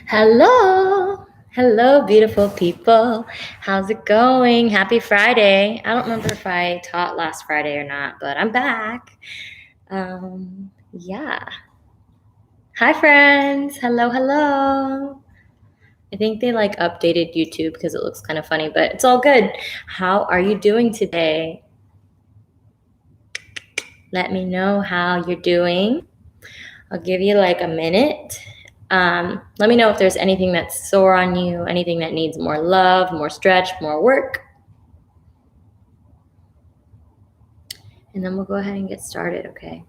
Hello. Hello, beautiful people. How's it going? Happy Friday. I don't remember if I taught last Friday or not, but I'm back. Yeah. Hi, friends. Hello, hello. I think they updated YouTube because it looks kind of funny, but it's all good. How are you doing today? Let me know how you're doing. I'll give you a minute. Let me know if there's anything that's sore on you, anything that needs more love, more stretch, more work. And then we'll go ahead and get started, okay?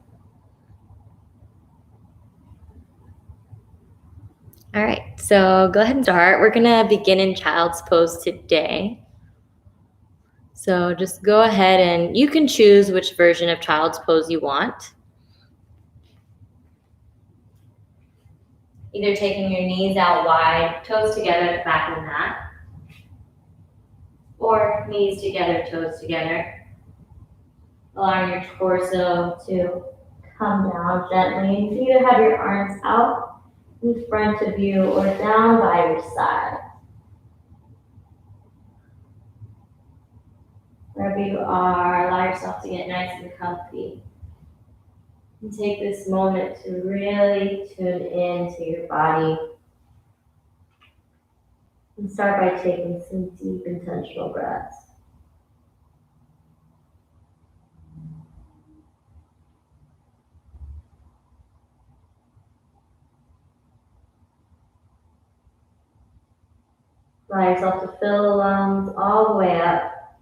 All right, so go ahead and start. We're gonna begin in child's pose today. So just go ahead and you can choose which version of child's pose you want. Either taking your knees out wide, toes together at the back of the mat, or knees together, toes together. Allowing your torso to come down gently. You can either have your arms out in front of you or down by your side. Wherever you are, allow yourself to get nice and comfy. And take this moment to really tune into your body. And start by taking some deep, intentional breaths. Allow yourself to fill the lungs all the way up.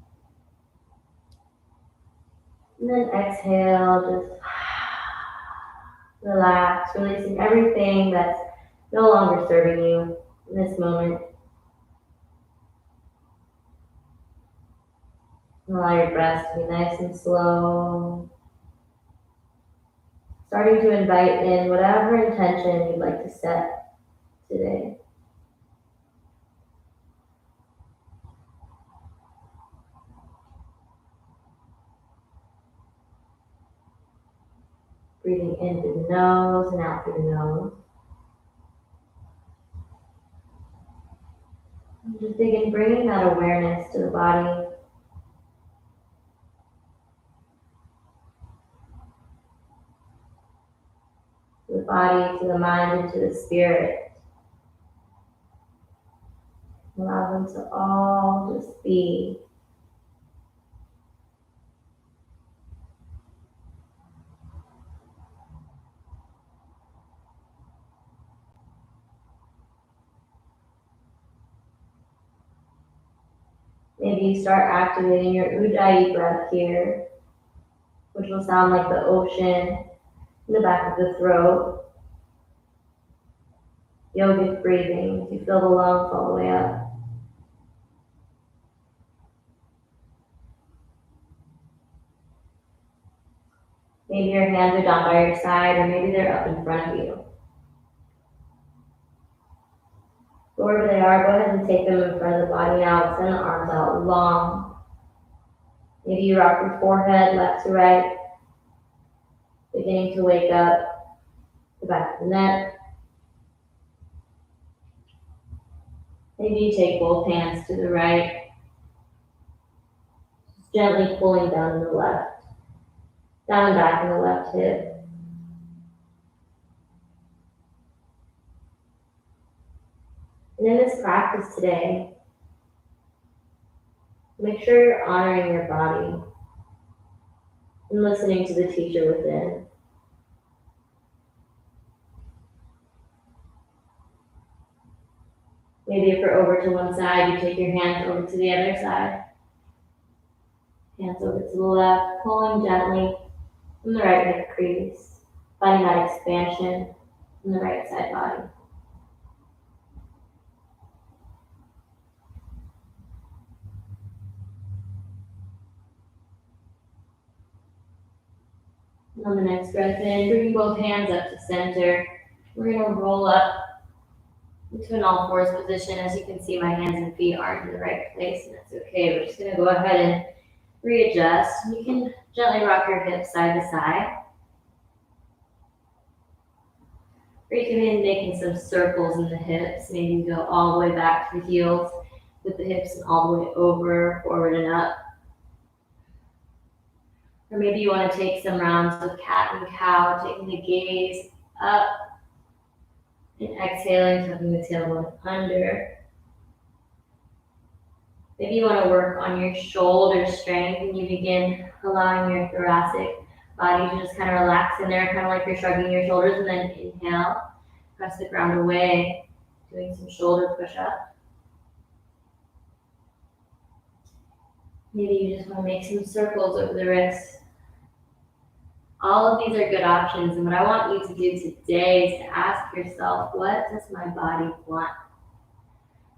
And then exhale, just relax, releasing everything that's no longer serving you in this moment. Allow your breath to be nice and slow. Starting to invite in whatever intention you'd like to set today. Breathing in through the nose and out through the nose. And just begin bringing that awareness to the body. To the body, to the mind, and to the spirit. Allow them to all just be. Maybe you start activating your Ujjayi breath here, which will sound like the ocean in the back of the throat. Yogic breathing, you fill the lungs all the way up. Maybe your hands are down by your side, or maybe they're up in front of you. Wherever they are, go ahead and take them in front of the body now. Extend the arms out long. Maybe you rock your forehead left to right, beginning to wake up the back of the neck. Maybe you take both hands to the right, just gently pulling down in the left, down and back in the left hip. And in this practice today, make sure you're honoring your body and listening to the teacher within. Maybe if you're over to one side, you take your hands over to the other side. Hands over to the left, pulling gently from the right hip crease, finding that expansion in the right side body. And on the next breath in, bring both hands up to center. We're going to roll up into an all fours position. As you can see, my hands and feet aren't in the right place, and that's okay. We're just going to go ahead and readjust. You can gently rock your hips side to side. Or you can begin making some circles in the hips. Maybe go all the way back to the heels with the hips and all the way over, forward and up. Or maybe you want to take some rounds of cat and cow, taking the gaze up and exhaling, tucking the tailbone under. Maybe you want to work on your shoulder strength and you begin allowing your thoracic body to just kind of relax in there, kind of like you're shrugging your shoulders, and then inhale, press the ground away, doing some shoulder push-up. Maybe you just want to make some circles over the wrists. All of these are good options, and what I want you to do today is to ask yourself, what does my body want?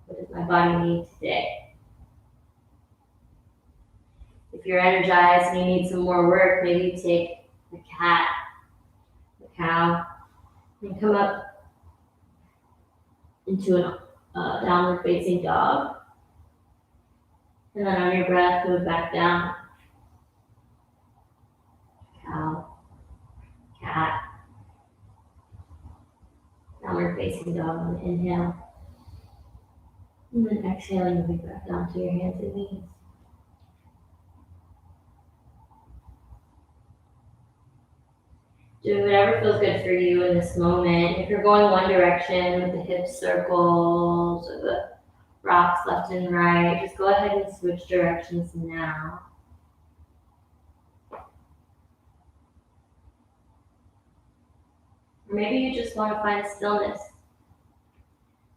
What does my body need today? If you're energized and you need some more work, maybe you take the cat, the cow, and come up into a downward facing dog. And then on your breath, move back down. Cow, cat, downward facing dog on the inhale. And then exhaling, moving back down to your hands and knees. Do whatever feels good for you in this moment. If you're going one direction with the hip circles or the rocks left and right, just go ahead and switch directions now. Or maybe you just want to find stillness.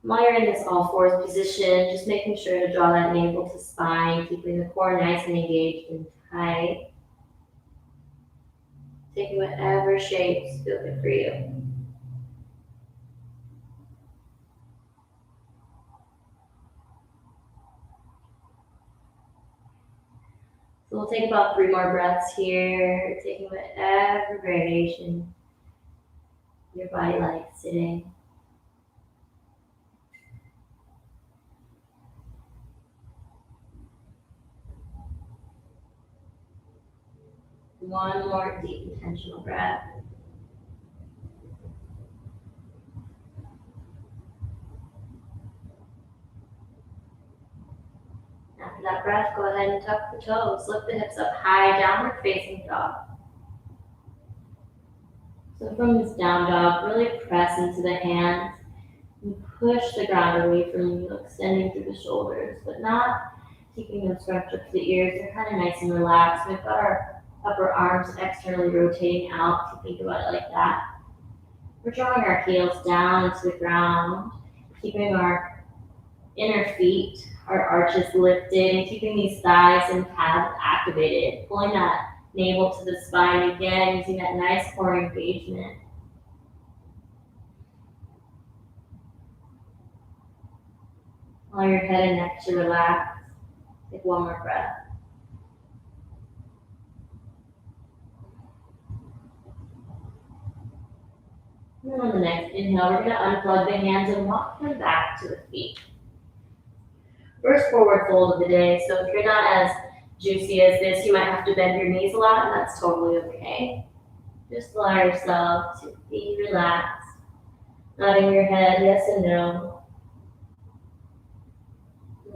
While you're in this all fours position, just making sure to draw that navel to spine, keeping the core nice and engaged and tight. Taking whatever shapes feel good for you. So we'll take about 3 more breaths here, taking whatever variation your body likes today. One more deep intentional breath. After that breath, go ahead and tuck the toes, lift the hips up high, downward facing dog. So from this down dog, really press into the hands and push the ground away from you, extending through the shoulders, but not keeping them scrunched up to the ears. They're kind of nice and relaxed. We've got our upper arms externally rotating out, to think about it like that. We're drawing our heels down into the ground, keeping our inner feet, our arches lifted, and keeping these thighs and calves activated, pulling that navel to the spine again, using that nice core engagement. Allow your head and neck to relax. Take one more breath. And on the next inhale, we're going to unplug the hands and walk them back to the feet. First forward fold of the day. So if you're not as juicy as this, you might have to bend your knees a lot, and that's totally okay. Just allow yourself to be relaxed, nodding your head yes and no.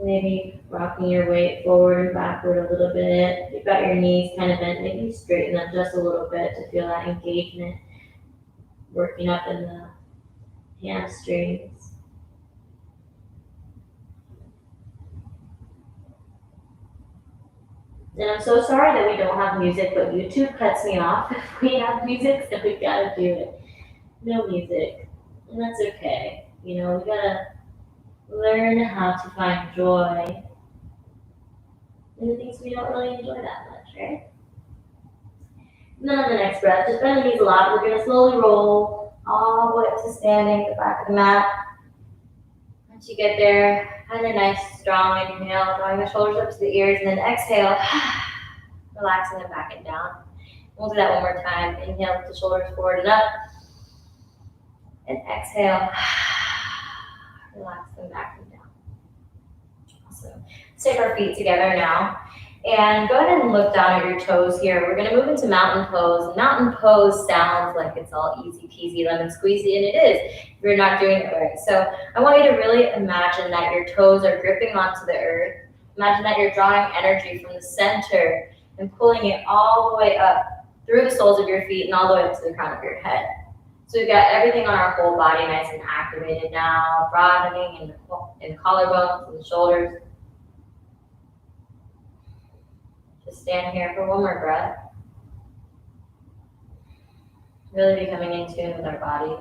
Maybe rocking your weight forward and backward a little bit. If you've got your knees kind of bent, maybe straighten them just a little bit to feel that engagement working up in the hamstrings. And I'm so sorry that we don't have music, but YouTube cuts me off if we have music, so we've got to do it. No music, and that's okay. You know, we gotta learn how to find joy in the things we don't really enjoy that much, right? And then on the next breath, just bend the knees a lot. We're gonna slowly roll all the way up to standing at the back of the mat. Once you get there, kind of nice, strong inhale, drawing the shoulders up to the ears, and then exhale, relaxing them back and down. We'll do that one more time. Inhale, lift the shoulders forward and up, and exhale, relax them back and down. Awesome. Let's take our feet together now, And go ahead and look down at your toes here. We're gonna move into mountain pose. Mountain pose sounds like it's all easy peasy, lemon squeezy, and it is if you're not doing it right. So I want you to really imagine that your toes are gripping onto the earth. Imagine that you're drawing energy from the center and pulling it all the way up through the soles of your feet and all the way up to the crown of your head. So we've got everything on our whole body nice and activated now, broadening in the collarbones and the shoulders. Just stand here for one more breath. Really becoming in tune with our bodies.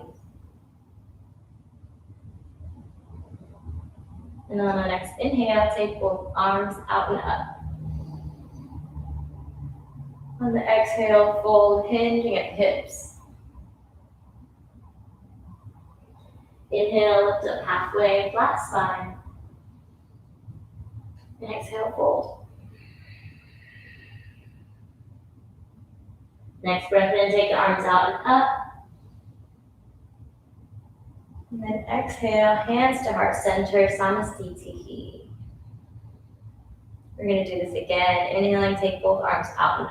And on the next inhale, take both arms out and up. On the exhale, fold, hinging at the hips. Inhale, lift up halfway, flat spine. And exhale, fold. Next breath in, take the arms out and up. And then exhale, hands to heart center, Samastitihi. We're going to do this again. Inhaling, take both arms out and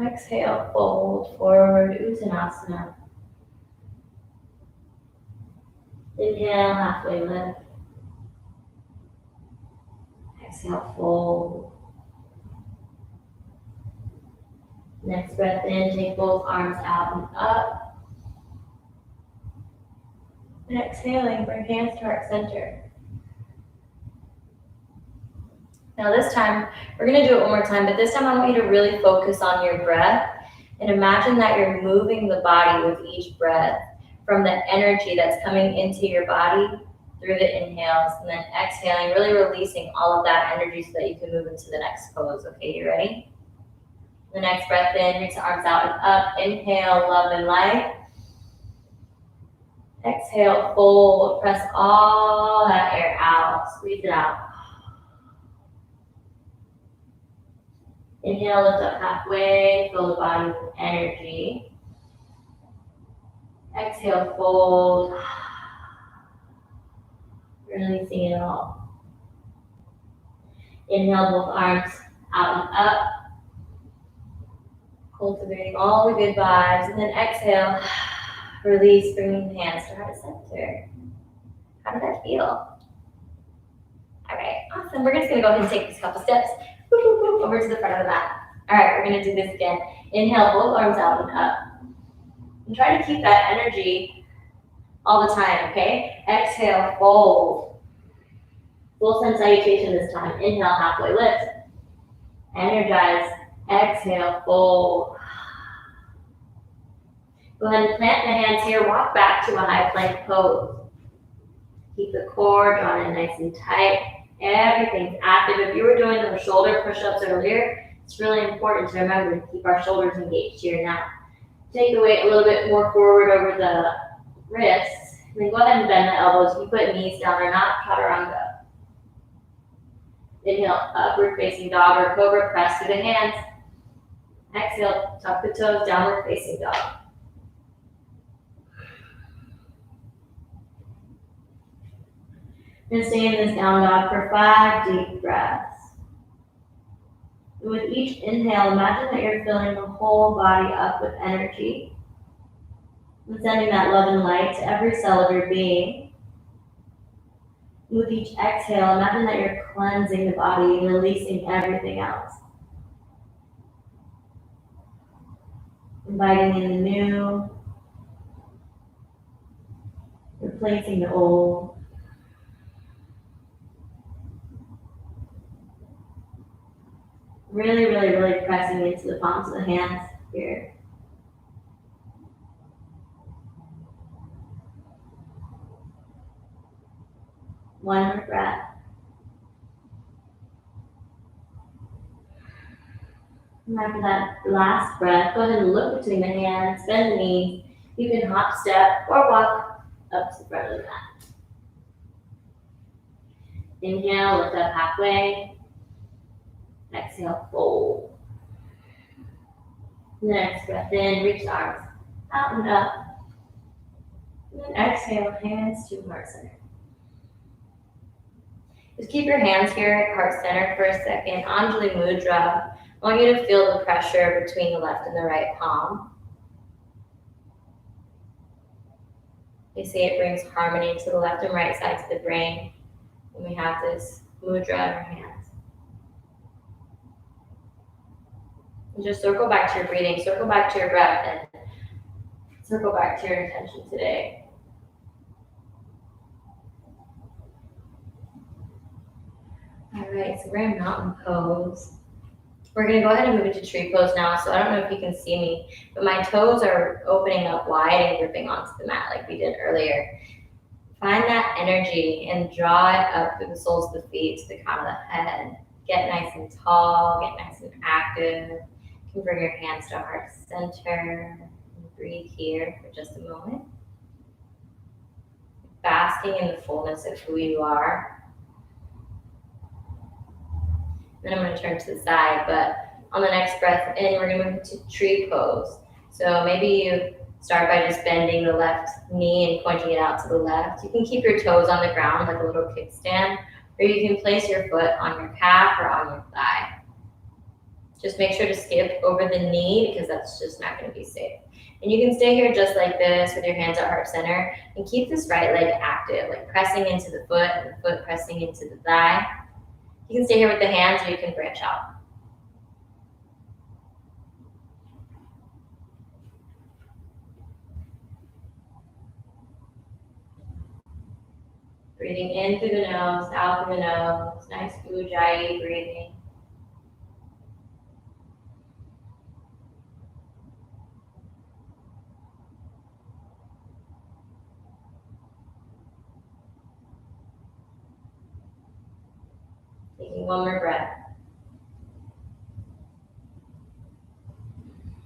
up. Exhale, fold forward, Uttanasana. Inhale, halfway lift. Exhale, fold. Next breath in, take both arms out and up. And exhaling, bring hands to heart center. Now this time, we're going to do it one more time, but this time I want you to really focus on your breath and imagine that you're moving the body with each breath from the energy that's coming into your body through the inhales and then exhaling, really releasing all of that energy so that you can move into the next pose. Okay, you ready? The next breath in, reach the arms out and up. Inhale, love and light. Exhale, fold, press all that air out, squeeze it out. Inhale, lift up halfway, fill the body with energy. Exhale, fold. Releasing it all. Inhale, both arms out and up. Cultivating all the good vibes. And then exhale, release, bringing the hands to heart center. How did that feel? All right, awesome. We're just going to go ahead and take these couple steps over to the front of the mat. All right, we're going to do this again. Inhale, both arms out and up. And try to keep that energy all the time, okay? Exhale, fold. Full sun salutation this time. Inhale, halfway lift. Energize. Exhale, fold. Go ahead and plant the hands here. Walk back to a high plank pose. Keep the core drawn in nice and tight. Everything's active. If you were doing the shoulder push-ups earlier, it's really important to remember to keep our shoulders engaged here now. Take the weight a little bit more forward over the wrists. And then go ahead and bend the elbows. You put knees down or not, chaturanga. Inhale, upward facing dog or cobra, press through the hands. Exhale, tuck the toes, downward facing dog. And stay in this down dog for 5 deep breaths. And with each inhale, imagine that you're filling the whole body up with energy. And sending that love and light to every cell of your being. And with each exhale, imagine that you're cleansing the body and releasing everything else. Inviting in the new, replacing the old. Really, really, really pressing into the palms of the hands here. One more breath. And after that last breath, go ahead and look between the hands, bend the knees. You can hop, step, or walk up to the front of the mat. Inhale, lift up halfway. Exhale, fold. Next breath in, reach the arms out and up. And then exhale, hands to heart center. Just keep your hands here at heart center for a second. Anjali Mudra. I want you to feel the pressure between the left and the right palm. They say it brings harmony to the left and right sides of the brain when we have this mudra in our hands. And just circle back to your breathing, circle back to your breath, and circle back to your intention today. All right, so we're in mountain pose. We're gonna go ahead and move into tree pose now. So I don't know if you can see me, but my toes are opening up wide and gripping onto the mat like we did earlier. Find that energy and draw it up through the soles of the feet to the crown of the head. Get nice and tall, get nice and active. You can bring your hands to heart center and breathe here for just a moment. Basking in the fullness of who you are. Then I'm going to turn to the side, but on the next breath in, we're going to move into tree pose. So maybe you start by just bending the left knee and pointing it out to the left. You can keep your toes on the ground like a little kickstand, or you can place your foot on your calf or on your thigh. Just make sure to skip over the knee because that's just not going to be safe. And you can stay here just like this with your hands at heart center and keep this right leg active, like pressing into the foot and the foot pressing into the thigh. You can stay here with the hands or you can branch out. Breathing in through the nose, out through the nose. Nice Ujjayi breathing. Taking one more breath.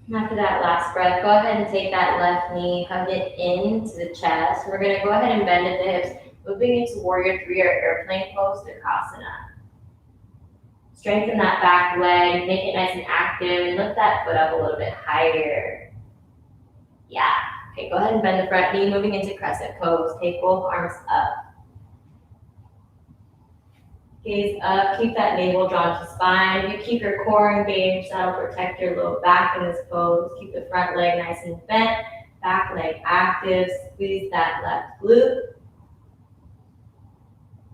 And after that last breath, go ahead and take that left knee, hug it into the chest. We're going to go ahead and bend at the hips, moving into Warrior 3 or airplane pose to Tadasana. Strengthen that back leg, make it nice and active, and lift that foot up a little bit higher. Yeah. Okay, go ahead and bend the front knee, moving into crescent pose. Take both arms up. Gaze up, keep that navel drawn to spine. You keep your core engaged, that'll protect your low back in this pose. Keep the front leg nice and bent, back leg active, squeeze that left glute.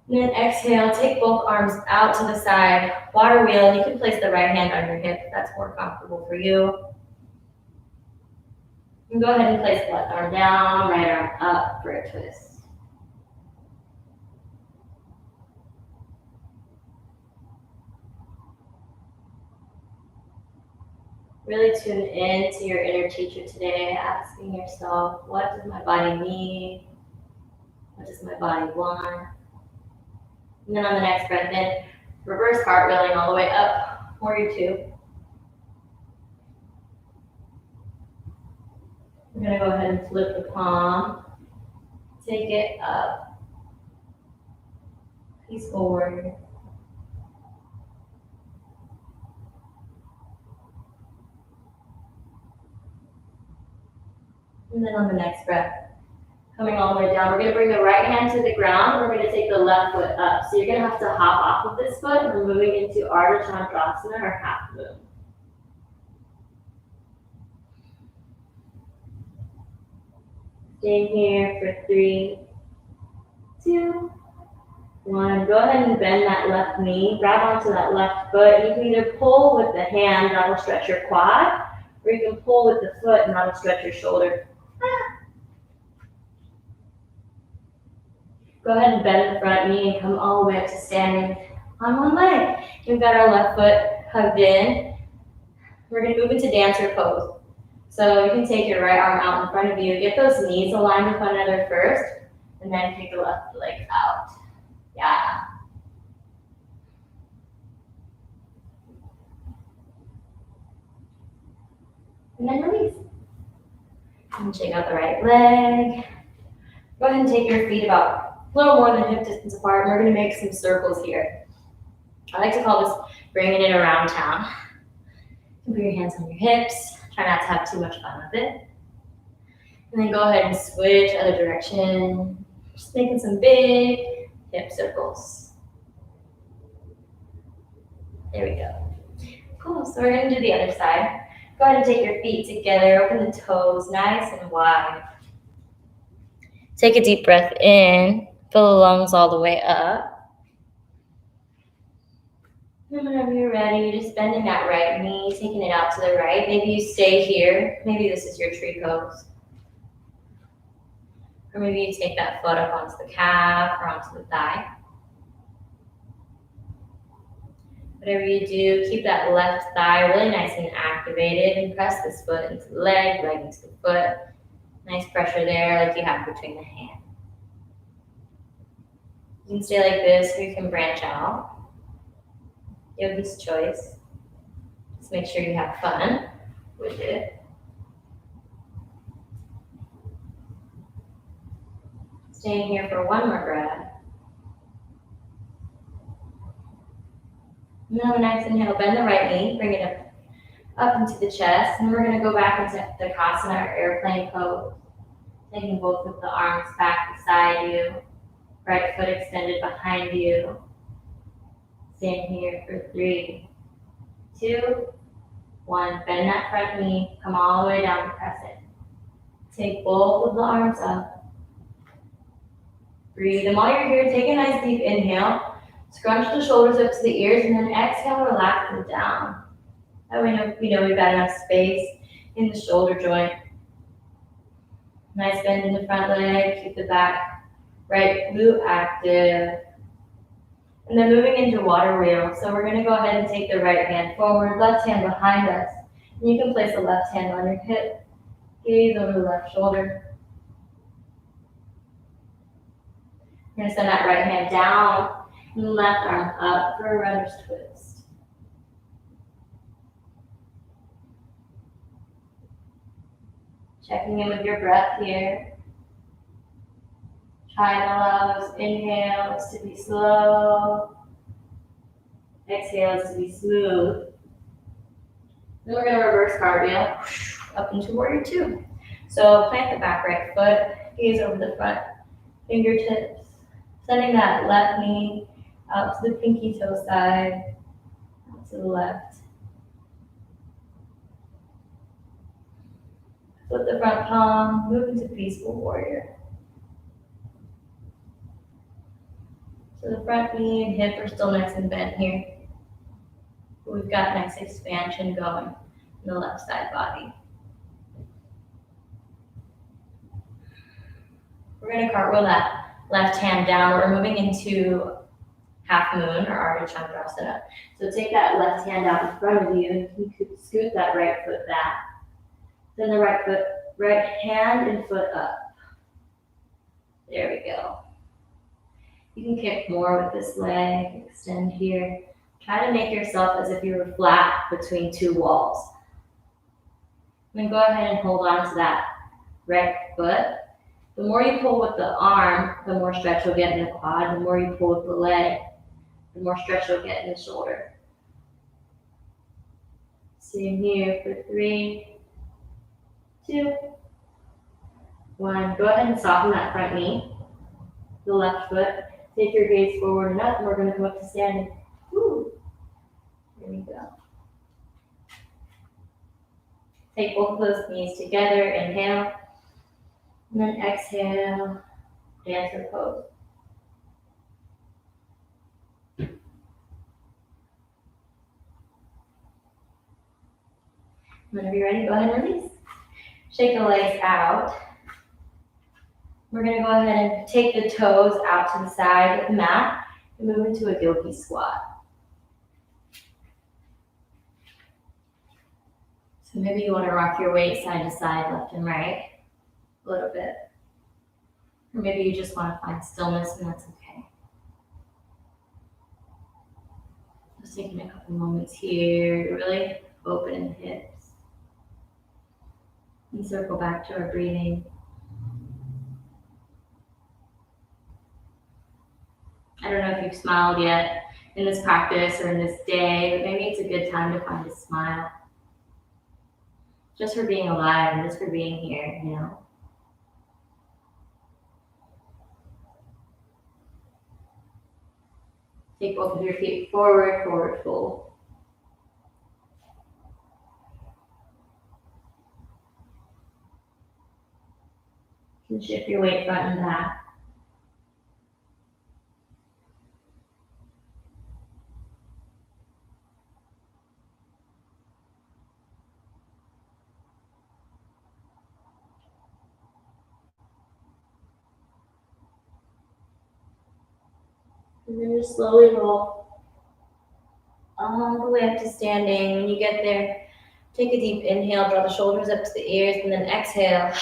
And then exhale, take both arms out to the side, water wheel. You can place the right hand on your hip if that's more comfortable for you. And go ahead and place the left arm down, right arm up for a twist. Really tune in to your inner teacher today, asking yourself, what does my body need? What does my body want? And then on the next breath in, reverse cartwheeling all the way up, Warrior 2. We're gonna go ahead and flip the palm, take it up, peaceful warrior. And then on the next breath, coming all the way down, we're going to bring the right hand to the ground. We're going to take the left foot up. So you're going to have to hop off of this foot and we're moving into Ardha Chandrasana or half moon. Staying here for 3, 2, 1. Go ahead and bend that left knee. Grab onto that left foot. You can either pull with the hand, that'll stretch your quad, or you can pull with the foot and that'll stretch your shoulder. Go ahead and bend the front knee and come all the way up to standing on one leg. We've got our left foot hugged in. We're going to move into dancer pose. So you can take your right arm out in front of you. Get those knees aligned with one another first, and then take the left leg out. Yeah. And then release. And shake out the right leg. Go ahead and take your feet about a little more than hip distance apart. We're going to make some circles here. I like to call this bringing it around town. You can put your hands on your hips. Try not to have too much fun with it. And then go ahead and switch other direction. Just making some big hip circles. There we go. Cool, so we're gonna do the other side. Go ahead and take your feet together, open the toes nice and wide. Take a deep breath in, fill the lungs all the way up. And whenever you're ready, just bending that right knee, taking it out to the right. Maybe you stay here. Maybe this is your tree pose. Or maybe you take that foot up onto the calf or onto the thigh. Whatever you do, keep that left thigh really nice and activated and press this foot into the leg into the foot. Nice pressure there like you have between the hands. You can stay like this or you can branch out. Yogi's choice. Just make sure you have fun with it. Staying here for one more breath. And then next inhale, bend the right knee, bring it up into the chest. And we're going to go back into the Tadasana or airplane pose. Taking both of the arms back beside you. Right foot extended behind you. Staying here for 3, 2, 1. Bend that front knee. Come all the way down to crescent. Take both of the arms up. Breathe. And while you're here, take a nice deep inhale. Scrunch the shoulders up to the ears, and then exhale, relax them down. That way we know we've got enough space in the shoulder joint. Nice bend in the front leg. Keep the back right glute active. And then moving into water wheel. So we're going to go ahead and take the right hand forward, left hand behind us. And you can place the left hand on your hip. Gaze over the left shoulder. You're going to send that right hand down and left arm up for a runner's twist. Checking in with your breath here. Try and allow those inhales to be slow. Exhales to be smooth. Then we're going to reverse cartwheel up into warrior 2. So plant the back right foot, gaze over the front fingertips. Sending that left knee out to the pinky toe side, out to the left. Flip the front palm, move into peaceful warrior. So the front knee and hip are still nice and bent here. But we've got nice expansion going in the left side body. We're going to cartwheel that left hand down. We're moving into half moon or Ardha Chandrasana. So take that left hand out in front of you and you could scoot that right foot back. Then the right hand and foot up. There we go. You can kick more with this leg, extend here. Try to make yourself as if you were flat between 2 walls. Then go ahead and hold on to that right foot. The more you pull with the arm, the more stretch you'll get in the quad. The more you pull with the leg, the more stretch you'll get in the shoulder. Same here for 3, 2, 1. Go ahead and soften that front knee, the left foot. Take your gaze forward and up, and we're going to come up to standing. Woo. There we go. Take both of those knees together, inhale, and then exhale, dancer pose. Whenever you're ready, go ahead and release. Shake the legs out. We're going to go ahead and take the toes out to the side of the mat and move into a yogi squat. So maybe you want to rock your weight side to side, left and right, a little bit. Or maybe you just want to find stillness, and that's okay. Just taking a couple moments here to really open the hips. And circle back to our breathing. I don't know if you've smiled yet in this practice or in this day, but maybe it's a good time to find a smile. Just for being alive and just for being here, you know. Take both of your feet forward, forward fold. And shift your weight front and back. And then just slowly roll all the way up to standing. When you get there, take a deep inhale, draw the shoulders up to the ears, and then exhale.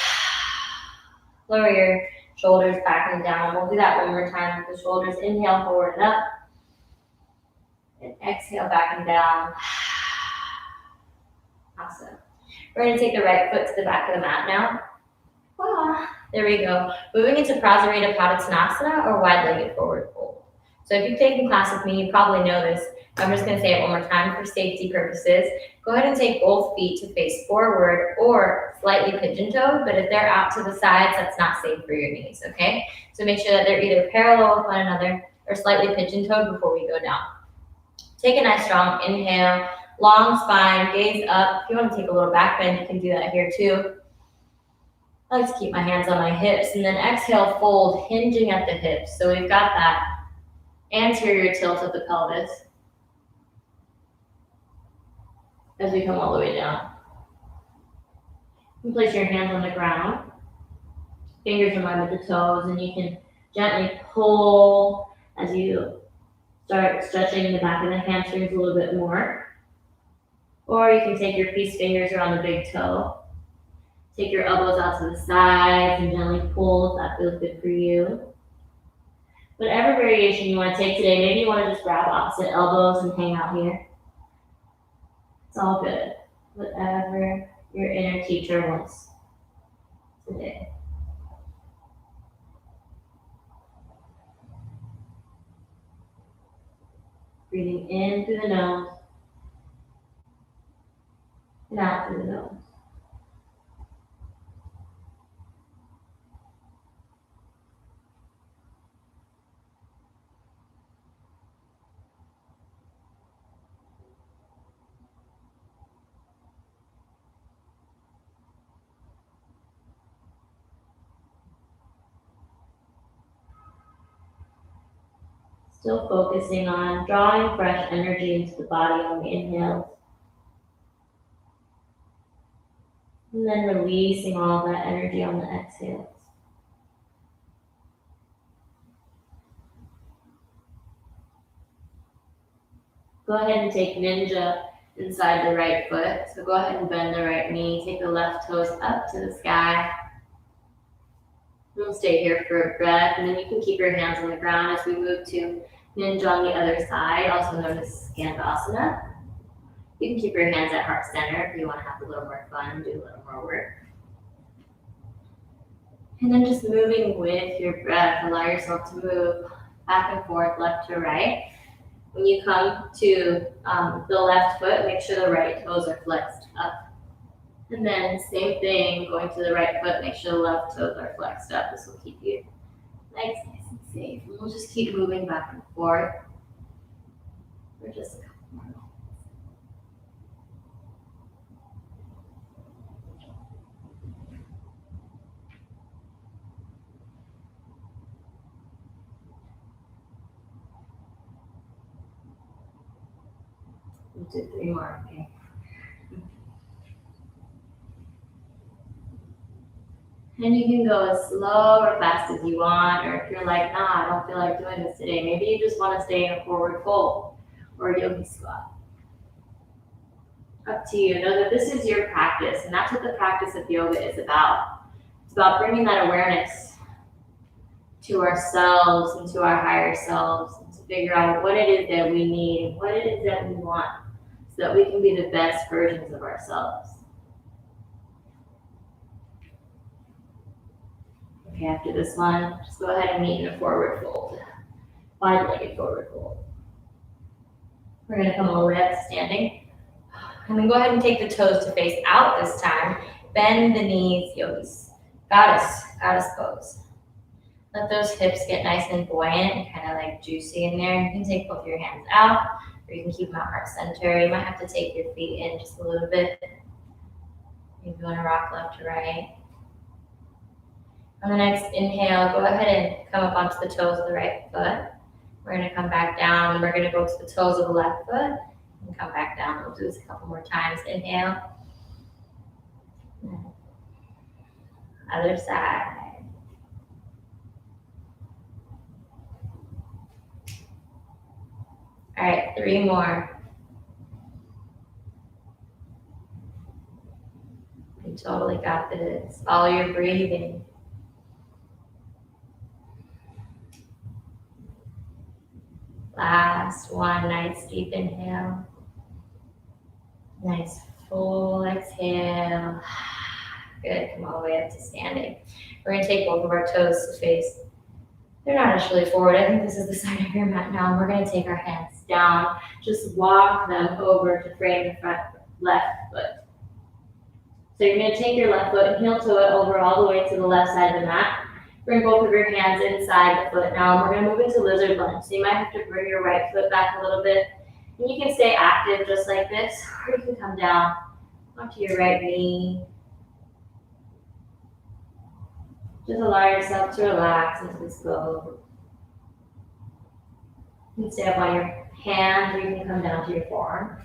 Lower your shoulders back and down. We'll do that one more time with the shoulders. Inhale, forward and up. And exhale, back and down. Awesome. We're going to take the right foot to the back of the mat now. There we go. Moving into Prasarita Padottanasana or wide-legged forward fold. So if you've taken class with me, you probably know this. I'm just going to say it one more time for safety purposes. Go ahead and take both feet to face forward or slightly pigeon-toed, but if they're out to the sides, that's not safe for your knees, okay? So make sure that they're either parallel with one another or slightly pigeon-toed before we go down. Take a nice strong inhale, long spine, gaze up. If you want to take a little back bend, you can do that here too. I like to keep my hands on my hips, and then exhale, fold, hinging at the hips. So we've got that anterior tilt of the pelvis as we come all the way down. You can place your hands on the ground, fingers in line with the toes, and you can gently pull as you start stretching the back of the hamstrings a little bit more. Or you can take your peace fingers around the big toe. Take your elbows out to the sides and gently pull if that feels good for you. Whatever variation you want to take today, maybe you want to just grab opposite elbows and hang out here. It's all good. Whatever your inner teacher wants today. Breathing in through the nose and out through the nose. Still focusing on drawing fresh energy into the body on the inhales. And then releasing all that energy on the exhales. Go ahead and take ninja inside the right foot. So go ahead and bend the right knee. Take the left toes up to the sky. We'll stay here for a breath, and then you can keep your hands on the ground as we move to ninja on the other side, also known as Skandasana. You can keep your hands at heart center if you want to have a little more fun, do a little more work. And then just moving with your breath, allow yourself to move back and forth, left to right. When you come to the left foot, make sure the right toes are flexed up. And then same thing, going to the right foot, make sure the left toes are flexed up. This will keep you nice and safe. And we'll just keep moving back and forth for just a couple more minutes. We'll do 3 more, okay? And you can go as slow or fast as you want, or if you're like, nah, I don't feel like doing this today, maybe you just want to stay in a forward fold or a yogi squat. Up to you. Know that this is your practice, and that's what the practice of yoga is about. It's about bringing that awareness to ourselves and to our higher selves, and to figure out what it is that we need, what it is that we want, so that we can be the best versions of ourselves. Okay, after this one, just go ahead and meet in a forward fold. Wide-legged forward fold. We're going to come all the way up to standing. And then go ahead and take the toes to face out this time. Bend the knees, yogis. Goddess pose. Let those hips get nice and buoyant and kind of like juicy in there. You can take both your hands out, or you can keep them at heart center. You might have to take your feet in just a little bit. Maybe you want to rock left to right. On the next inhale, go ahead and come up onto the toes of the right foot. We're going to come back down, and we're going to go to the toes of the left foot and come back down. We'll do this a couple more times. Inhale. Other side. All right, 3 more. You totally got this. Follow your breathing. Last one, nice deep inhale. Nice full exhale. Good, come all the way up to standing. We're gonna take both of our toes to face. They're not actually forward. I think this is the side of your mat now. And we're gonna take our hands down. Just walk them over to frame the front left foot. So you're gonna take your left foot and heel toe it over all the way to the left side of the mat. Bring both of your hands inside the foot now, and we're gonna move into lizard lunge. So you might have to bring your right foot back a little bit. And you can stay active just like this, or you can come down onto your right knee. Just allow yourself to relax as this goes. You can stay up on your hands, or you can come down to your forearm.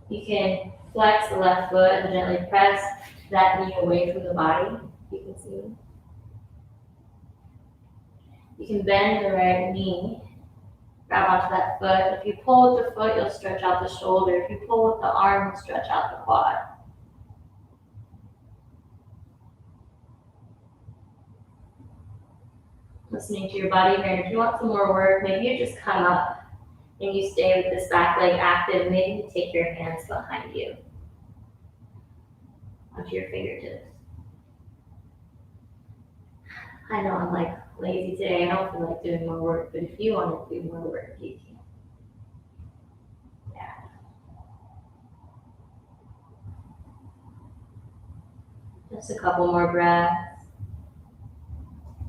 You can flex the left foot and gently press that knee away from the body. You can see. You can bend the right knee, grab onto that foot. If you pull with the foot, you'll stretch out the shoulder. If you pull with the arm, you'll stretch out the quad. Listening to your body here. If you want some more work, maybe you just come up and you stay with this back leg active. Maybe you take your hands behind you onto your fingertips. I know I'm like lazy today. I don't feel like doing more work, but if you want to do more work, you can. Yeah. Just a couple more breaths.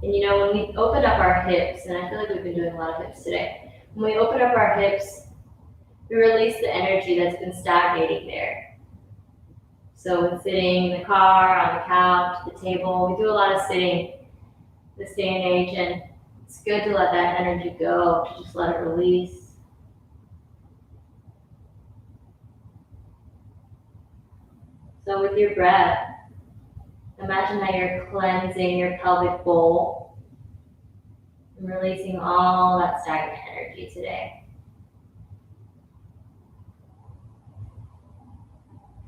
And you know, when we open up our hips, and I feel like we've been doing a lot of hips today, when we open up our hips, we release the energy that's been stagnating there. So with sitting in the car, on the couch, the table, we do a lot of sitting this day and age, and it's good to let that energy go, to just let it release. So with your breath, imagine that you're cleansing your pelvic bowl and releasing all that stagnant energy today.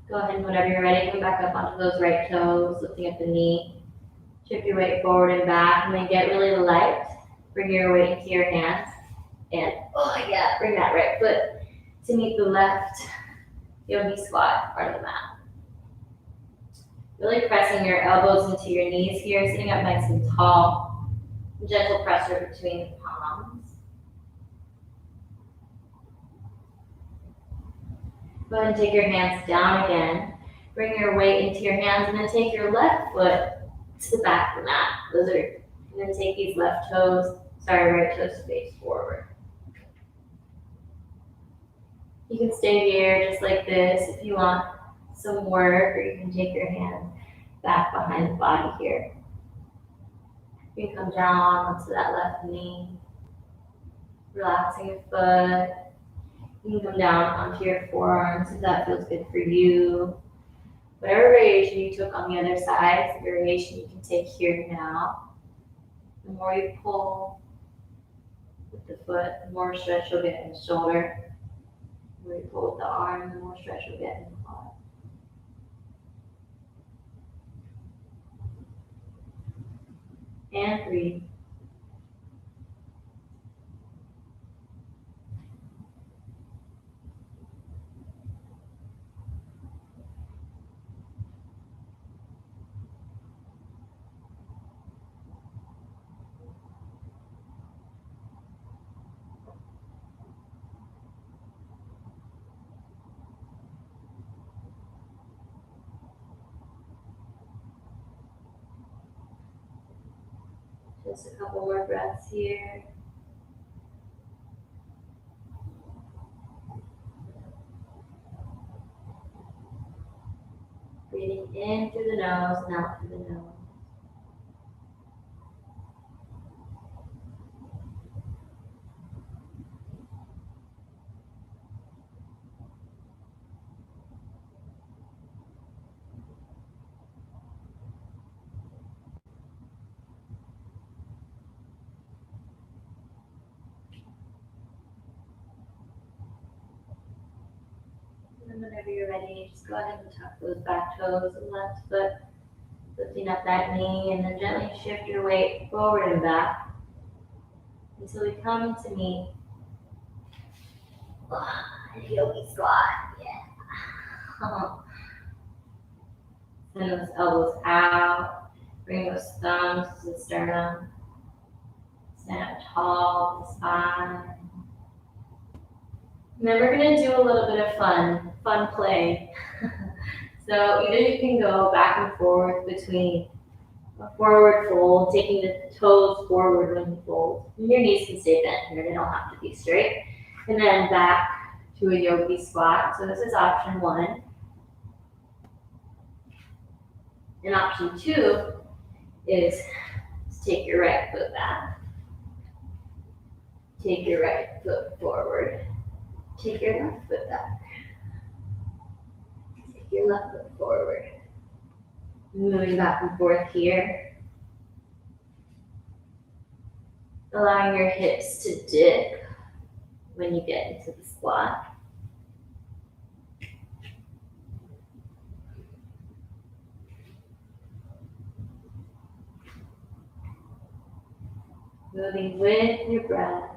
Go ahead and whenever you're ready, come back up onto those right toes, lifting up the knee. Shift your weight forward and back, and then get really light. Bring your weight into your hands. And, oh yeah, bring that right foot to meet the left yogi squat part of the mat. Really pressing your elbows into your knees here, sitting up nice and tall. Gentle pressure between the palms. Go ahead and take your hands down again. Bring your weight into your hands, and then take your left foot to the back of the mat, lizard. And then take these right toes face forward. You can stay here just like this if you want some work, or you can take your hand back behind the body here. You can come down onto that left knee, relaxing your foot. You can come down onto your forearms if that feels good for you. Whatever variation you took on the other side is the variation you can take here now. The more you pull with the foot, the more stretch you'll get in the shoulder. The more you pull with the arm, the more stretch you'll get in the quad. And breathe. Just a couple more breaths here. Breathing in through the nose and out through the nose. And whenever you're ready, just go ahead and tuck those back toes and left foot, lifting up that knee, and then gently shift your weight forward and back until we come to meet yogi squat. Yeah. Send those elbows out. Bring those thumbs to the sternum. Stand up tall with the spine. And then we're going to do a little bit of fun play. So either you can go back and forth between a forward fold, taking the toes forward when you fold. And your knees can stay bent here, they don't have to be straight. And then back to a yogi squat. So this is option 1. And option 2 is to take your right foot back. Take your right foot forward. Take your left foot back. Take your left foot forward. Moving back and forth here. Allowing your hips to dip when you get into the squat. Moving with your breath.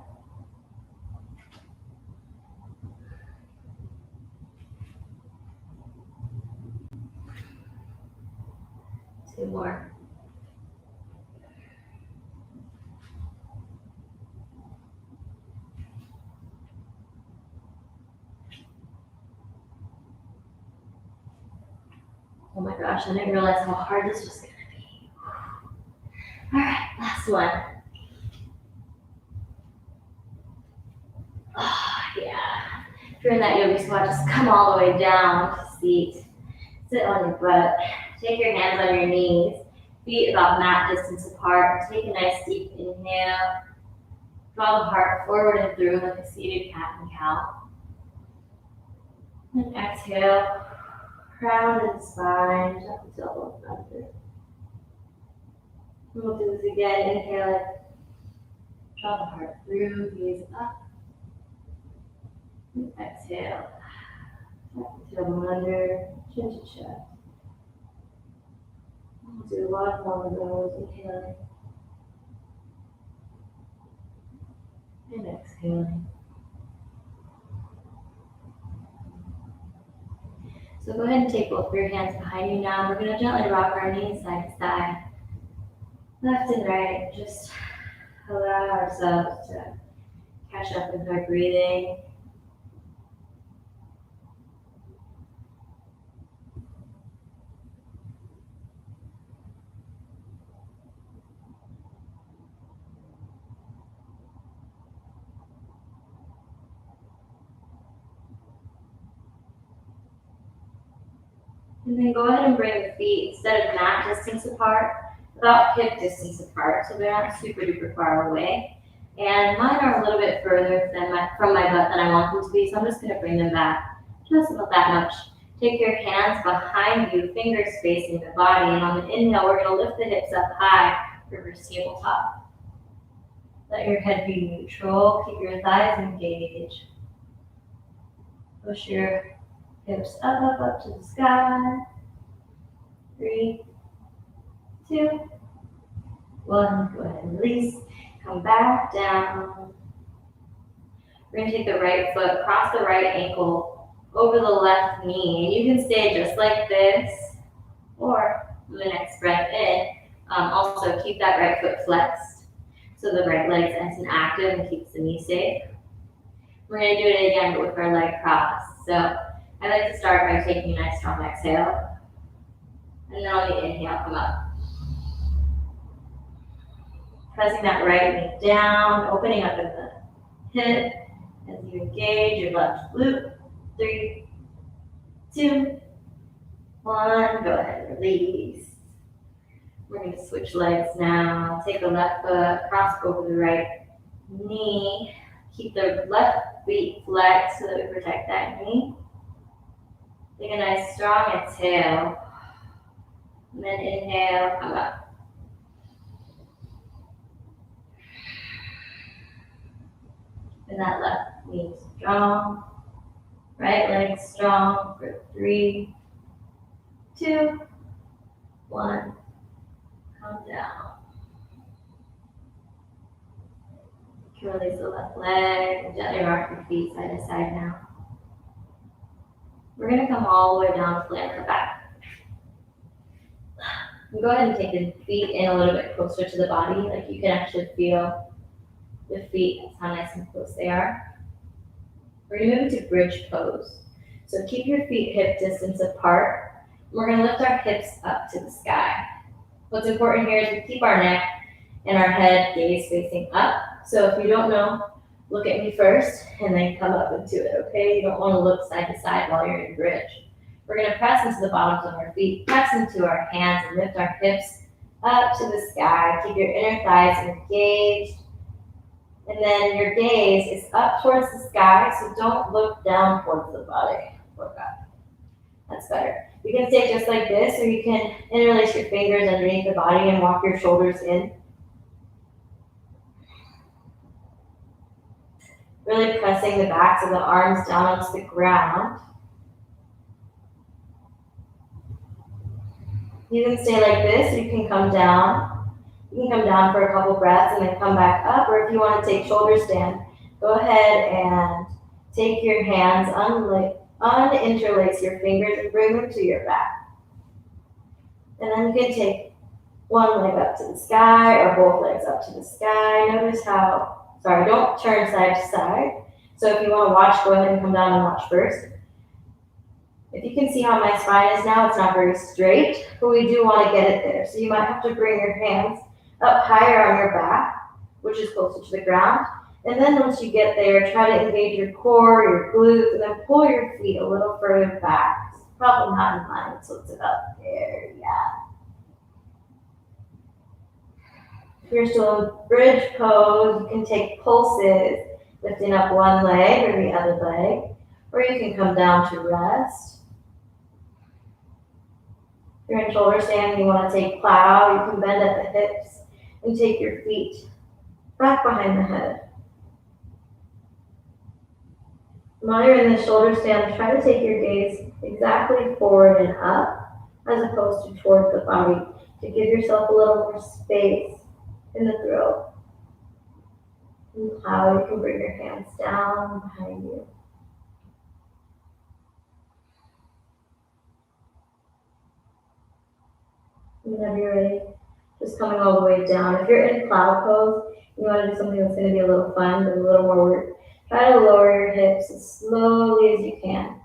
Two more. Oh my gosh, I didn't realize how hard this was going to be. All right, last one. Oh, yeah. If you're in that yogi squat, just come all the way down to seat. Sit on your butt. Take your hands on your knees. Feet about mat distance apart. Take a nice deep inhale. Draw the heart forward and through like a seated cat and cow. And exhale. Crown and spine. Tuck the elbows under. We'll do this again. Inhale. Draw the heart through. Gaze up. And exhale. Tuck the elbow under. Chin to chest. We'll do one more of those. Inhaling. And exhaling. So go ahead and take both of your hands behind you now. We're going to gently rock our knees side to side. Left and right. Just allow ourselves to catch up with our breathing. And then go ahead and bring the feet, instead of mat distance apart, about hip distance apart, so they're not super duper far away. And mine are a little bit further from my butt than I want them to be, so I'm just going to bring them back just about that much. Take your hands behind you, fingers facing the body, and on the inhale, we're going to lift the hips up high, reverse tabletop. Let your head be neutral, keep your thighs engaged. Push your hips up, up, up to the sky. 3, 2, 1. Go ahead and release. Come back down. We're going to take the right foot, cross the right ankle over the left knee. And you can stay just like this. Or the next breath in, also keep that right foot flexed. So the right leg's nice and active and keeps the knee safe. We're going to do it again, but with our leg crossed. So I like to start by taking a nice strong exhale. And then on the inhale, come up. Pressing that right knee down, opening up at the hip as you engage your left glute. 3, 2, 1, go ahead and release. We're going to switch legs now. Take the left foot, cross over the right knee. Keep the left feet flexed so that we protect that knee. Take a nice strong exhale. And then inhale, come up. And that left knee strong. Right leg strong for 3, 2, 1. Come down. You can release the left leg and gently rock your feet side to side now. We're going to come all the way down to flat on the back. And go ahead and take the feet in a little bit closer to the body, like you can actually feel the feet, that's how nice and close they are. We're going to move into bridge pose. So keep your feet hip distance apart. We're going to lift our hips up to the sky. What's important here is we keep our neck and our head gaze facing up. So if you don't know, look at me first and then come up into it, okay? You don't want to look side to side while you're in bridge. We're going to press into the bottoms of our feet, press into our hands, and lift our hips up to the sky. Keep your inner thighs engaged. And then your gaze is up towards the sky, so don't look down towards the body. Look up. That's better. You can stay just like this, or you can interlace your fingers underneath the body and walk your shoulders in. Really pressing the backs of the arms down onto the ground. You can stay like this, or you can come down. You can come down for a couple breaths and then come back up, or if you want to take shoulder stand, go ahead and take your hands, uninterlace your fingers and bring them to your back. And then you can take one leg up to the sky or both legs up to the sky. Notice how, don't turn side to side. So if you want to watch, go ahead and come down and watch first. If you can see how my spine is now, it's not very straight, but we do want to get it there. So you might have to bring your hands up higher on your back, which is closer to the ground. And then once you get there, try to engage your core, your glutes, and then pull your feet a little further back. It's probably not in line, so it's about there, yeah. If you're still in bridge pose, you can take pulses, lifting up one leg or the other leg, or you can come down to rest. If you're in shoulder stand and you want to take plow, you can bend at the hips and take your feet back behind the head. While you're in the shoulder stand, try to take your gaze exactly forward and up as opposed to towards the body to give yourself a little more space in the throat. And plow, you can bring your hands down behind you. Whenever you're ready, just coming all the way down. If you're in cloud pose, you want to do something that's going to be a little fun, but a little more work. Try to lower your hips as slowly as you can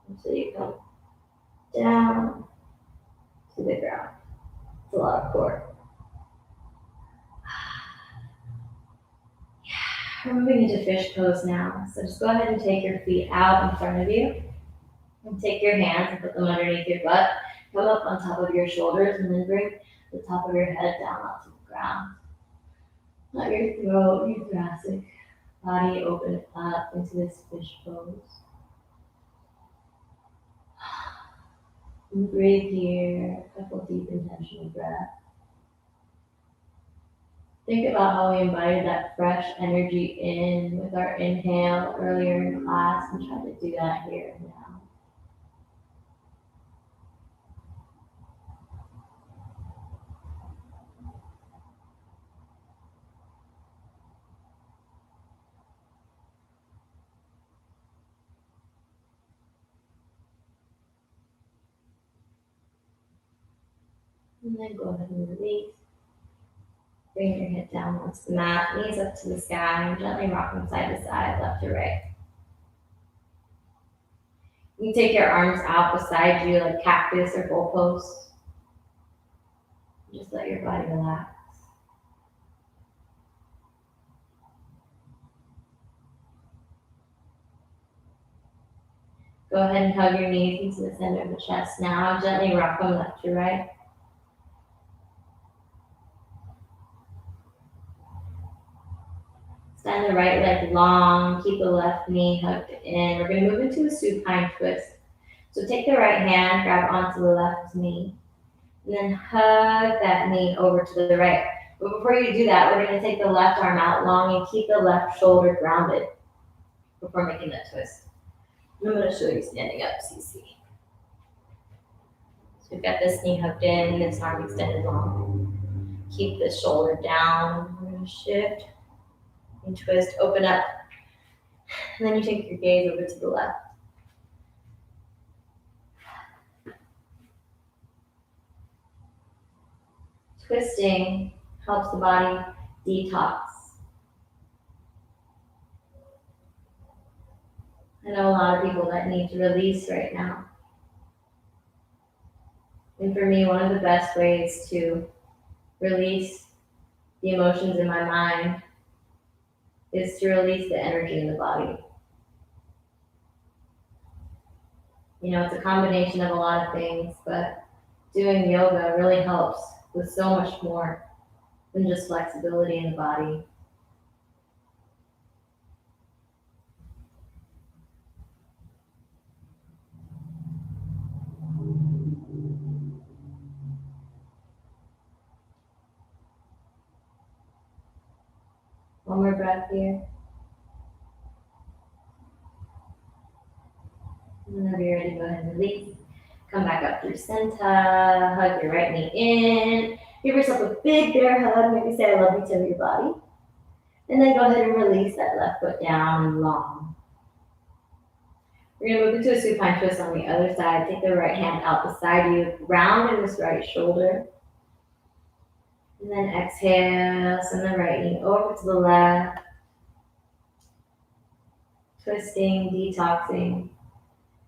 until you come down to the ground. It's a lot of core. We're moving into fish pose now. So just go ahead and take your feet out in front of you. And take your hands and put them underneath your butt. Come up on top of your shoulders and then bring the top of your head down onto the ground. Let your throat, your thoracic body open up into this fish pose. And breathe here, a couple deep intentional breaths. Think about how we invited that fresh energy in with our inhale earlier in class and try to do that here and now. And then go ahead and release. Bring your head down onto the mat, knees up to the sky, and gently rock from side to side, left to right. You can take your arms out beside you like cactus or goalposts. Just let your body relax. Go ahead and hug your knees into the center of the chest now. Gently rock them left to right. Extend the right leg long. Keep the left knee hugged in. We're going to move into a supine twist. So take the right hand, grab onto the left knee, and then hug that knee over to the right. But before you do that, we're going to take the left arm out long and keep the left shoulder grounded before making that twist. I'm going to show you standing up, CC. So we've got this knee hugged in, this arm extended long. Keep the shoulder down. We're going to shift and twist, open up. And then you take your gaze over to the left. Twisting helps the body detox. I know a lot of people that need to release right now. And for me, one of the best ways to release the emotions in my mind is to release the energy in the body. You know, it's a combination of a lot of things, but doing yoga really helps with so much more than just flexibility in the body. One more breath here. Whenever you're ready, go ahead and release. Come back up through center. Hug your right knee in. Give yourself a big bear hug. Maybe say I love you to your body. And then go ahead and release that left foot down and long. We're going to move into a supine twist on the other side. Take the right hand out beside you. Ground in this right shoulder. And then exhale. Send the right knee over to the left. Twisting, detoxing.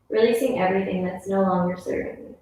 Releasing everything that's no longer serving you.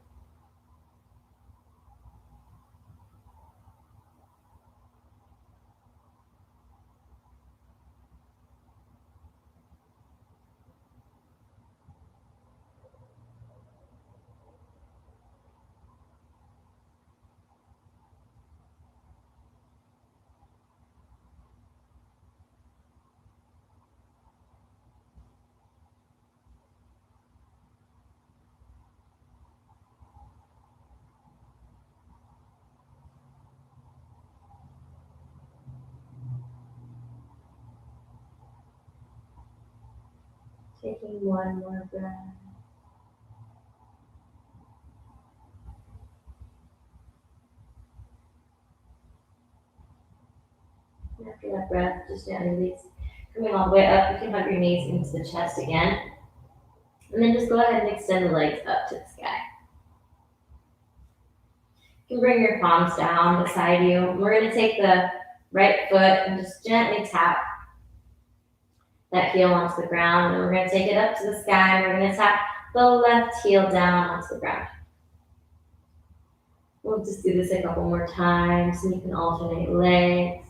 Taking one more breath. And after that breath, just gently release. Coming all the way up, you can hug your knees into the chest again. And then just go ahead and extend the legs up to the sky. You can bring your palms down beside you. We're going to take the right foot and just gently tap that heel onto the ground. And we're going to take it up to the sky. And we're going to tap the left heel down onto the ground. We'll just do this a couple more times. And you can alternate legs.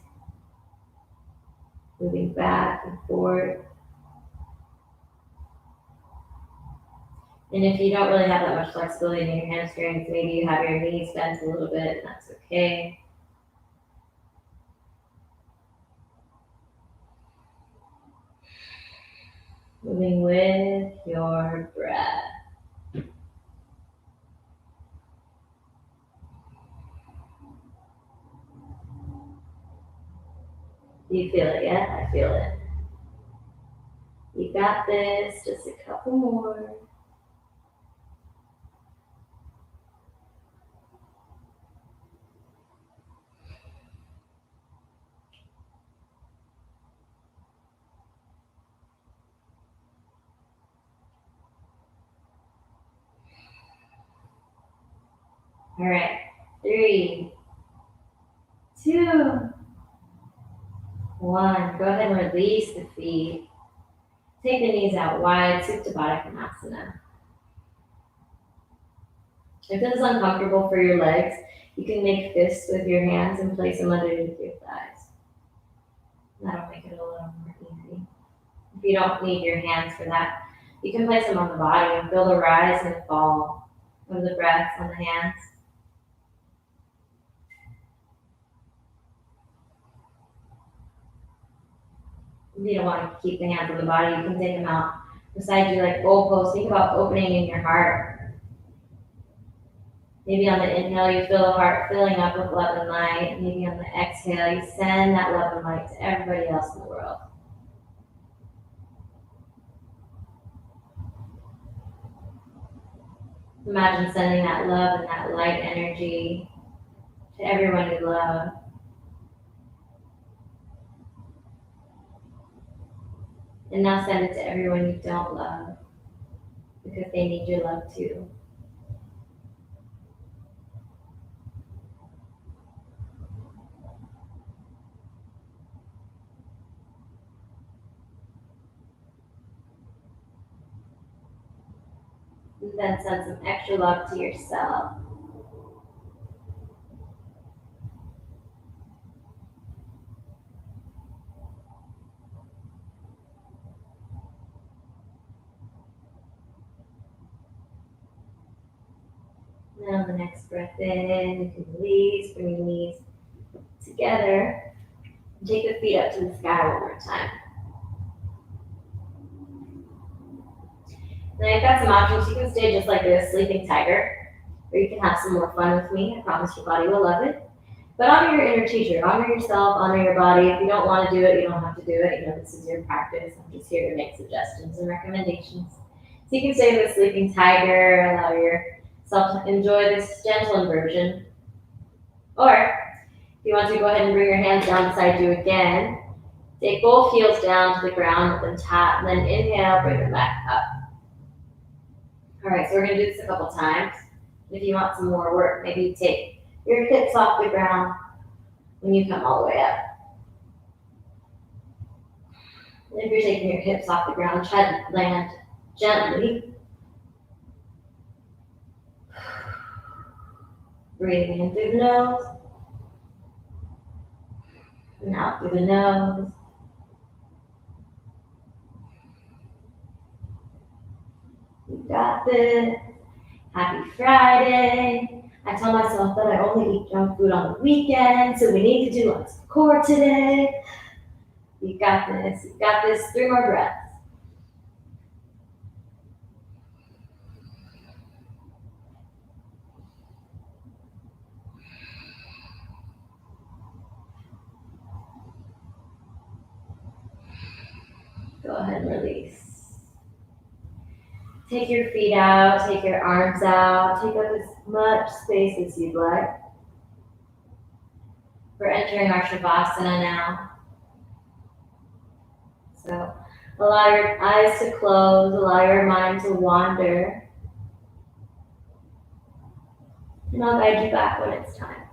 Moving back and forth. And if you don't really have that much flexibility in your hamstrings, maybe you have your knees bent a little bit, and that's okay. Moving with your breath. Do you feel it yet? I feel it. You got this. Just a couple more. All right. 3, 2, 1. Go ahead and release the feet. Take the knees out wide, Supta Baddha Konasana. If it is uncomfortable for your legs, you can make fists with your hands and place them underneath your thighs. That'll make it a little more easy. If you don't need your hands for that, You can place them on the body and feel the rise and fall of the breath on the hands. If you don't want to keep the hands on the body, you can take them out beside you like goalposts. Think about opening in your heart. Maybe on the inhale, you feel the heart filling up with love and light. Maybe on the exhale, you send that love and light to everybody else in the world. Imagine sending that love and that light energy to everyone you love. And now send it to everyone you don't love because they need your love too. And then send some extra love to yourself. And then on the next breath in, you can release, bring your knees together. And take the feet up to the sky one more time. Then I've got some options. You can stay just like this, sleeping tiger, or you can have some more fun with me. I promise your body will love it. But honor your inner teacher, honor yourself, honor your body. If you don't want to do it, you don't have to do it. You know, this is your practice. I'm just here to make suggestions and recommendations. So you can stay with sleeping tiger, allow yourself to enjoy this gentle inversion. Or if you want to go ahead and bring your hands down beside you again, take both heels down to the ground, then tap, and then inhale, bring them back up. All right, so we're gonna do this a couple times. If you want some more work, maybe take your hips off the ground when you come all the way up. And if you're taking your hips off the ground, try to land gently. Breathing in through the nose and out through the nose. You got this. Happy Friday. I tell myself that I only eat junk food on the weekend, so we need to do lots of core today. You got this. You got this. 3 more breaths. Go ahead and release. Take your feet out, take your arms out, take up as much space as you'd like. We're entering our Shavasana now. So allow your eyes to close, allow your mind to wander. And I'll guide you back when it's time.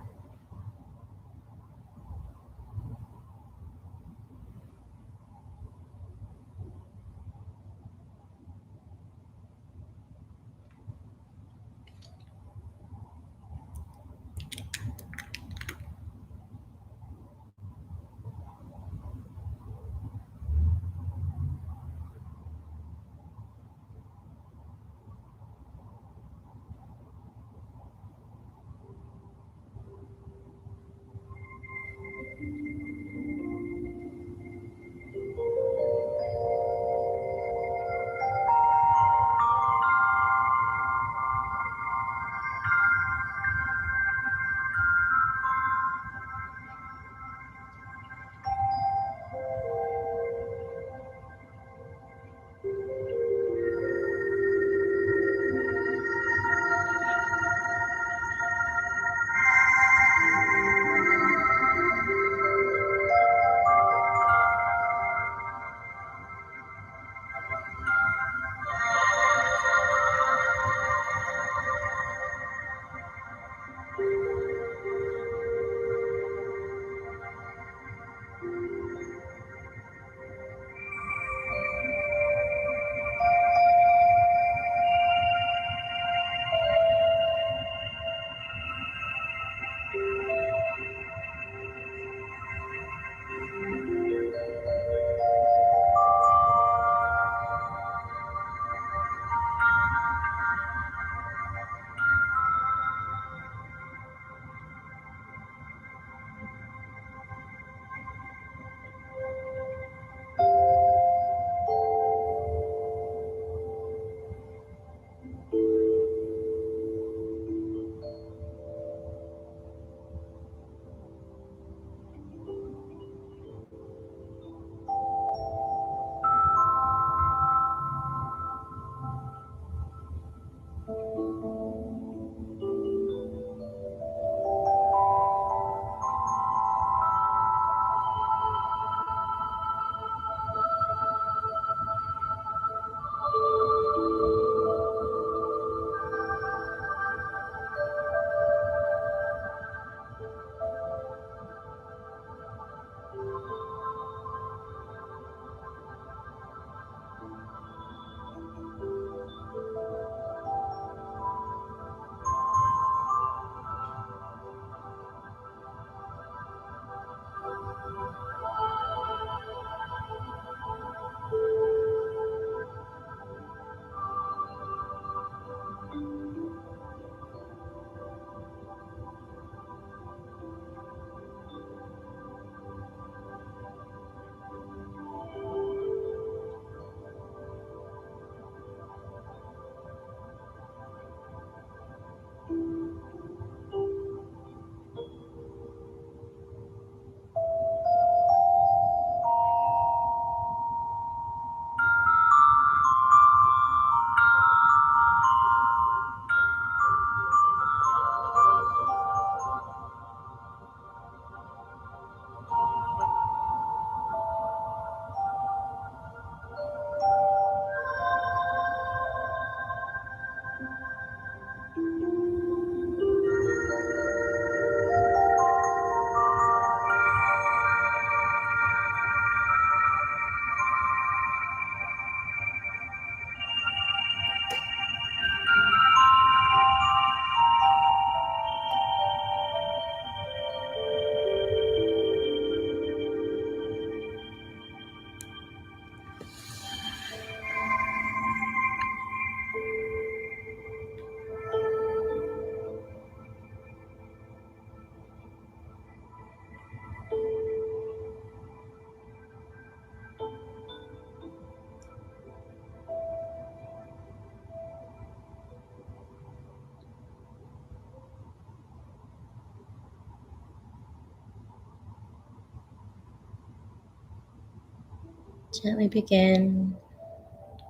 Gently begin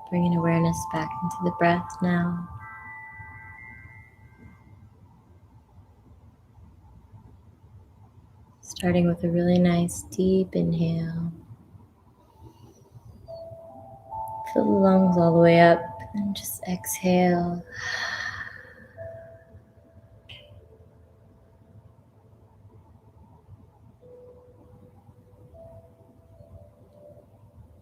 bringing awareness back into the breath now. Starting with a really nice deep inhale. Fill the lungs all the way up and just exhale.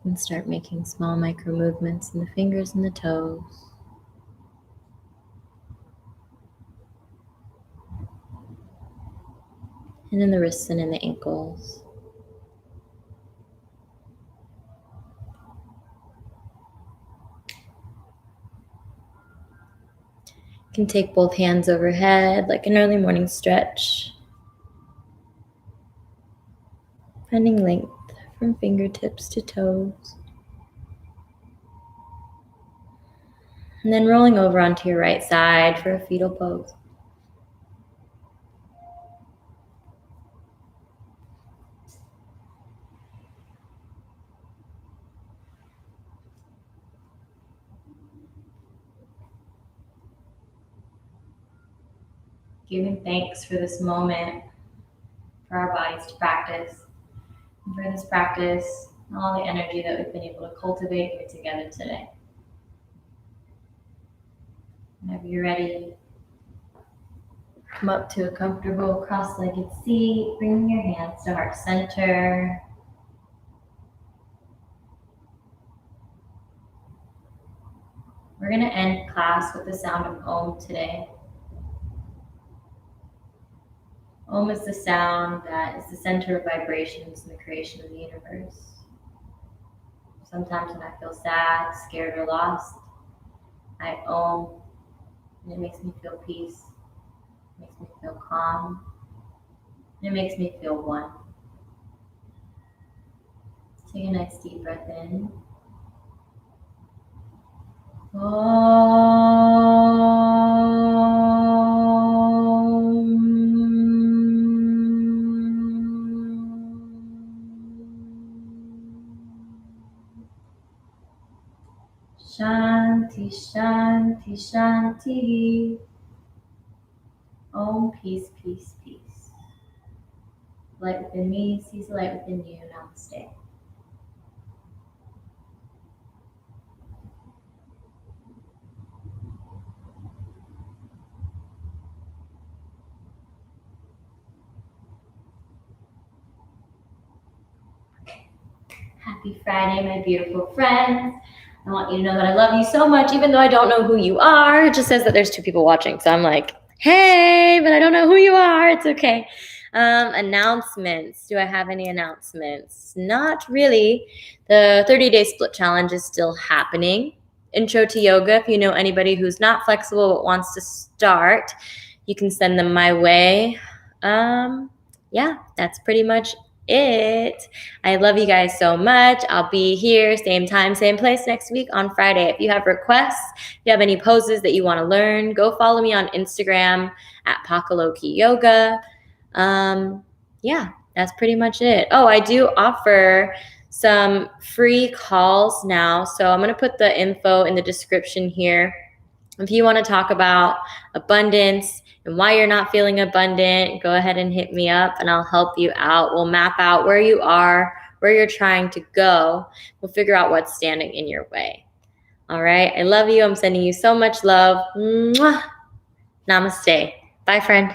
And start making small micro movements in the fingers and the toes. And in the wrists and in the ankles. You can take both hands overhead like an early morning stretch. Finding length from fingertips to toes. And then rolling over onto your right side for a fetal pose. Giving thanks for this moment, for our bodies to practice, and for this practice, and all the energy that we've been able to cultivate here together today. Whenever you're ready, come up to a comfortable cross-legged seat, bringing your hands to heart center. We're going to end class with the sound of Om today. Om is the sound that is the center of vibrations in the creation of the universe. Sometimes when I feel sad, scared, or lost, I Om, and it makes me feel peace. It makes me feel calm. And it makes me feel one. Take a nice deep breath in. Shanti, Shanti, Shanti. Om, peace, peace, peace. Light within me sees the light within you. Namaste. Happy Friday, my beautiful friends. I want you to know that I love you so much, even though I don't know who you are. It just says that there's 2 people watching. So I'm like, hey, but I don't know who you are. It's okay. Announcements. Do I have any announcements? Not really. The 30-day split challenge is still happening. Intro to yoga. If you know anybody who's not flexible but wants to start, you can send them my way. Yeah, that's pretty much it. I love you guys so much. I'll be here, same time, same place next week on Friday. If you have requests, if you have any poses that you want to learn, go follow me on Instagram at Pakaloki Yoga. Yeah, that's pretty much it. Oh, I do offer some free calls now. So I'm going to put the info in the description here. If you want to talk about abundance and why you're not feeling abundant, go ahead and hit me up and I'll help you out. We'll map out where you are, where you're trying to go. We'll figure out what's standing in your way. All right. I love you. I'm sending you so much love. Mwah. Namaste. Bye, friend.